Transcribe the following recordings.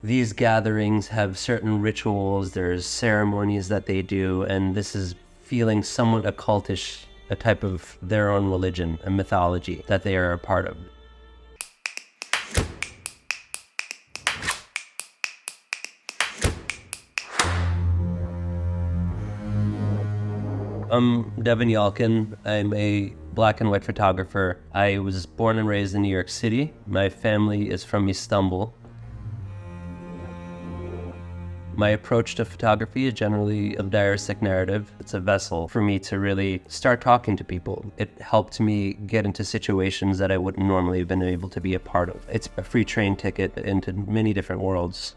These gatherings have certain rituals, there's ceremonies that they do, and this is feeling somewhat occultish, a type of their own religion, a mythology that they are a part of. I'm Devin Yalkin. I'm a black and white photographer. I was born and raised in New York City. My family is from Istanbul. My approach to photography is generally a diaristic narrative. It's a vessel for me to really start talking to people. It helped me get into situations that I wouldn't normally have been able to be a part of. It's a free train ticket into many different worlds.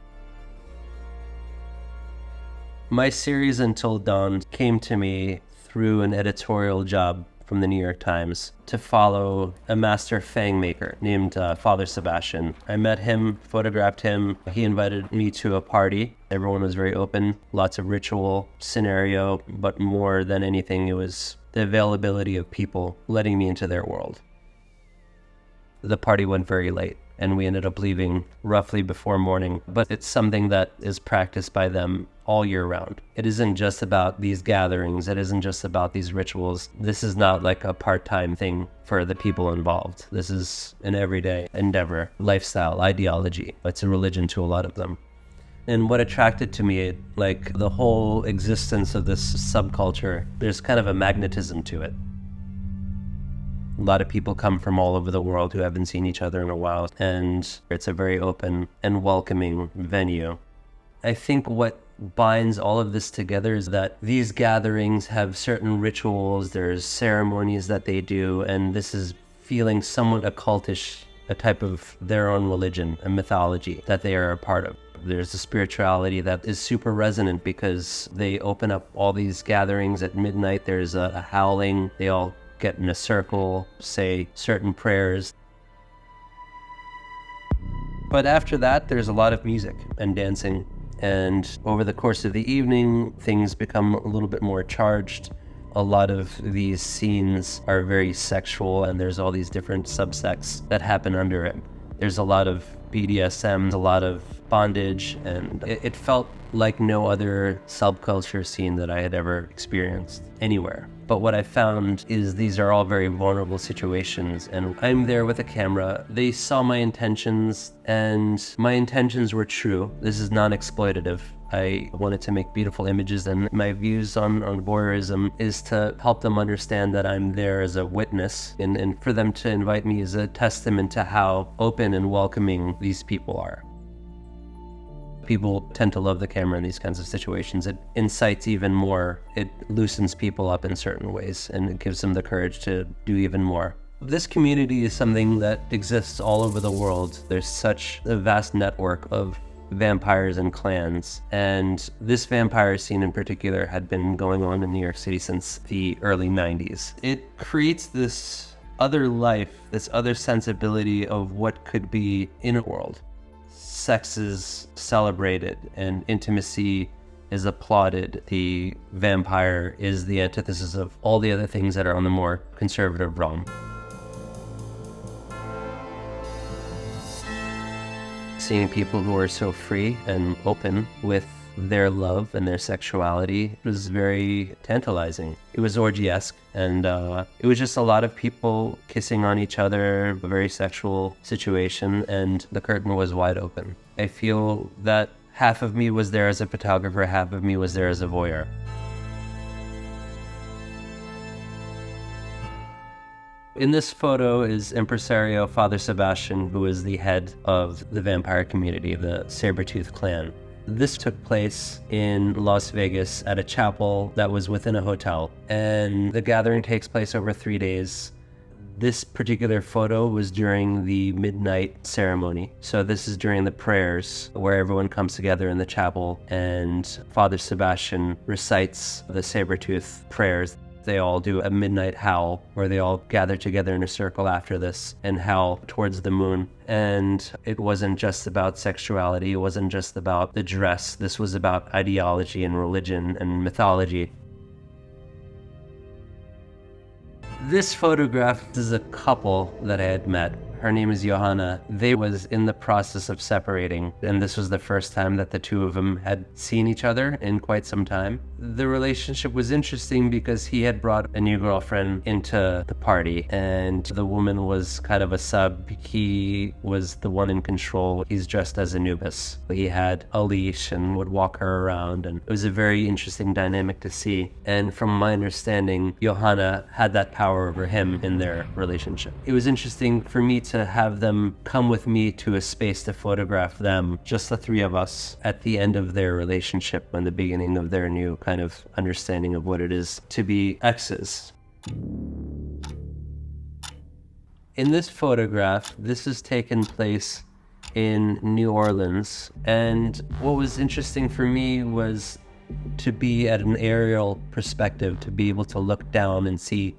My series Until Dawn came to me through an editorial job from the New York Times to follow a master fang maker named Father Sebastian. I met him, photographed him. He invited me to a party. Everyone was very open, lots of ritual scenario, but more than anything, it was the availability of people letting me into their world. The party went very late, and we ended up leaving roughly before morning, but it's something that is practiced by them all year round. It isn't just about these gatherings. It isn't just about these rituals. This is not like a part-time thing for the people involved. This is an everyday endeavor, lifestyle, ideology. It's a religion to a lot of them. And what attracted to me, like the whole existence of this subculture, there's kind of a magnetism to it. A lot of people come from all over the world who haven't seen each other in a while, and it's a very open and welcoming venue. I think what binds all of this together is that these gatherings have certain rituals, there's ceremonies that they do, and this is feeling somewhat occultish, a type of their own religion, a mythology that they are a part of. There's a spirituality that is super resonant because they open up all these gatherings at midnight. There's a howling. They all get in a circle, say certain prayers. But after that, there's a lot of music and dancing. And over the course of the evening, things become a little bit more charged. A lot of these scenes are very sexual, and there's all these different subsects that happen under it. There's a lot of BDSM, a lot of bondage, and it felt like no other subculture scene that I had ever experienced anywhere. But what I found is these are all very vulnerable situations, and I'm there with a camera. They saw my intentions, and my intentions were true. This is non-exploitative. I wanted to make beautiful images, and my views on voyeurism is to help them understand that I'm there as a witness, and for them to invite me is a testament to how open and welcoming these people are. People tend to love the camera in these kinds of situations. It incites even more. It loosens people up in certain ways, and it gives them the courage to do even more. This community is something that exists all over the world. There's such a vast network of vampires and clans, and this vampire scene in particular had been going on in New York City since the early 90s. It creates this other life, this other sensibility of what could be in a world. Sex is celebrated and intimacy is applauded. The vampire is the antithesis of all the other things that are on the more conservative realm. Seeing people who are so free and open with their love and their sexuality was very tantalizing. It was orgy-esque, and it was just a lot of people kissing on each other, a very sexual situation, and the curtain was wide open. I feel that half of me was there as a photographer, half of me was there as a voyeur. In this photo is impresario Father Sebastian, who is the head of the vampire community, the Sabertooth clan. This took place in Las Vegas at a chapel that was within a hotel, and the gathering takes place over 3 days. This particular photo was during the midnight ceremony. So this is during the prayers where everyone comes together in the chapel and Father Sebastian recites the Sabertooth prayers. They all do a midnight howl where they all gather together in a circle after this and howl towards the moon. And it wasn't just about sexuality. It wasn't just about the dress. This was about ideology and religion and mythology. This photograph is a couple that I had met her name is Johanna. They was in the process of separating, and this was the first time that the two of them had seen each other in quite some time. The relationship was interesting because he had brought a new girlfriend into the party, and the woman was kind of a sub. He was the one in control. He's dressed as Anubis. He had a leash and would walk her around, and it was a very interesting dynamic to see. And from my understanding, Johanna had that power over him in their relationship. It was interesting for me to have them come with me to a space to photograph them, just the three of us, at the end of their relationship and the beginning of their new kind of understanding of what it is to be exes. In this photograph, this has taken place in New Orleans, and what was interesting for me was to be at an aerial perspective, to be able to look down and see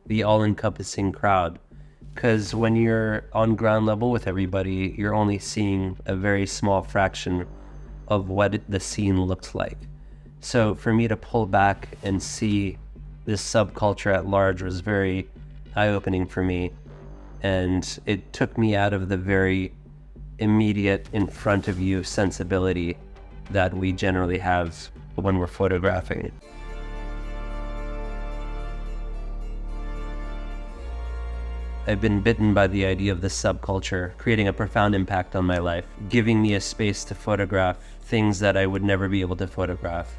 the all-encompassing crowd. Because when you're on ground level with everybody, you're only seeing a very small fraction of what the scene looks like. So for me to pull back and see this subculture at large was very eye-opening for me. And it took me out of the very immediate, in front of you sensibility that we generally have when we're photographing. I've been bitten by the idea of this subculture, creating a profound impact on my life, giving me a space to photograph things that I would never be able to photograph.